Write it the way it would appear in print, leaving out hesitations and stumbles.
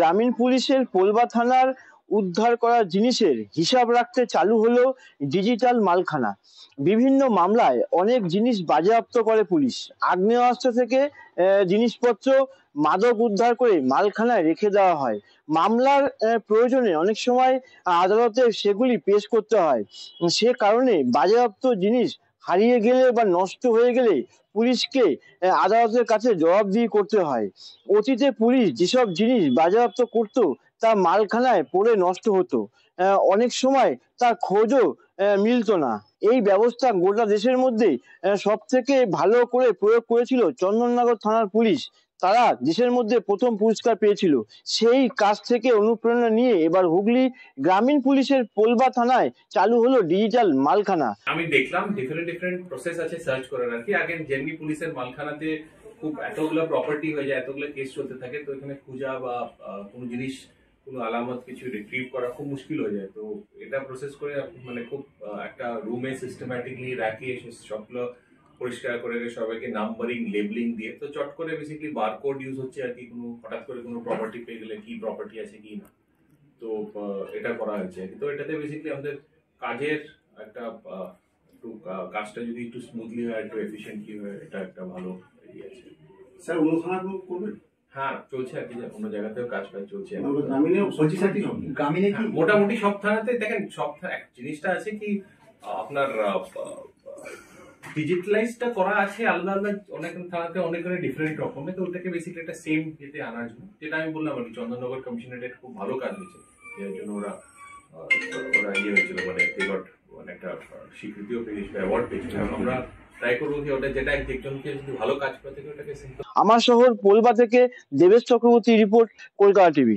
গ্রামীণ পুলিশের পোলবা থানার উদ্ধার করা জিনিসের হিসাব রাখতে চালু হলো ডিজিটাল মালখানা। বিভিন্ন মামলায় অনেক জিনিস বাজেয়াপ্ত করে পুলিশ। আগ্নেয়াস্ত্র থেকে জিনিসপত্র, মাদক উদ্ধার করে মালখানায় রেখে দেওয়া হয়। মামলার প্রয়োজনে অনেক সময় আদালতে সেগুলি পেশ করতে হয়। সে কারণে বাজেয়াপ্ত জিনিস হারিয়ে গেলে বা নষ্ট হয়ে গেলে পুলিশকে আদালতের কাছে জবাবদিহি করতে হয়। অতীতে পুলিশ যেসব জিনিস বাজেয়াপ্ত করত তা মালখানায় পড়ে নষ্ট হতো। অনেক সময় তার খোঁজও মিলতো না। এই ব্যবস্থা গোটা দেশের মধ্যে সব থেকে ভালো করে প্রয়োগ করেছিল চন্দননগর থানার পুলিশ। তারা দেশের মধ্যে প্রথম পুরস্কার পেয়েছিল। সেই কাজ থেকে অনুপ্রেরণা নিয়ে এবার হুগলি গ্রামীণ পুলিশের পোলবা থানায় চালু হলো ডিজিটাল মালখানা। আমি দেখলাম ডিফারেন্ট প্রসেস আছে সার্চ করার আর কি। আগে যেমনি পুলিশের মালখানাতে খুব এতগুলো প্রপার্টি হয়ে যায়, এতগুলো কেস চলতে থাকে, তো এখানে খোঁজা বা কোনো জিনিস, কোনো আলামত কিছু রিট্রিভ করা খুব মুশকিল হয়ে যায়। তো এটা প্রসেস করে মানে খুব একটা রুমে সিস্টেম্যাটিকলি রাখে, সবগুলো পরিষ্কার করে সবাইকে নাম্বারিং লেবলিং দিয়ে, তো চট করে বেসিক্যালি বারকোড ইউজ হচ্ছে আর কি। কোনো হঠাৎ করে কোনো প্রপার্টি পেয়ে গেলে কি প্রপার্টি আছে কি না, তো এটা করা হয়েছে। তো এটাতে বেসিক্যালি আমাদের কাজের একটা একটু কাজটা যদি একটু স্মুথলি হয়, একটু এফিসিয়েন্টলি হয়, এটা একটা ভালো ইয়ে আছে। স্যার অন্য থানা করবেন? হ্যাঁ, চলছে আর কি, অন্য জায়গাতেও কাজ চলছে। গ্রামীণে কি মোটামুটি সব থানাতে দেখেন, সব জিনিসটা আছে কি আপনার ডিজিটালাইজটা করা আছে আলাদা আলাদা, অনেক থানাতে অনেক ডিফারেন্ট রকমের। তো ওটাকে বেসিক্যালি একটা সেম ইয়েতে আনার জন্য, যেটা আমি বললাম আর কি, চন্দননগর কমিশনারেট খুব ভালো কাজ হয়েছে, এর জন্য ওরা ইয়ে হয়েছিল, মানে একটা স্বীকৃতিও পেয়েছিল, অ্যাওয়ার্ড পেয়েছিল। আমরা ট্রাই করবো কি ওটা, যেটা একজনকে যদি ভালো কাজ করে থাকে ওটাকে। আমার শহর পোলবা থেকে দেবেশ চক্রবর্তী রিপোর্ট, কলকাতা টিভি।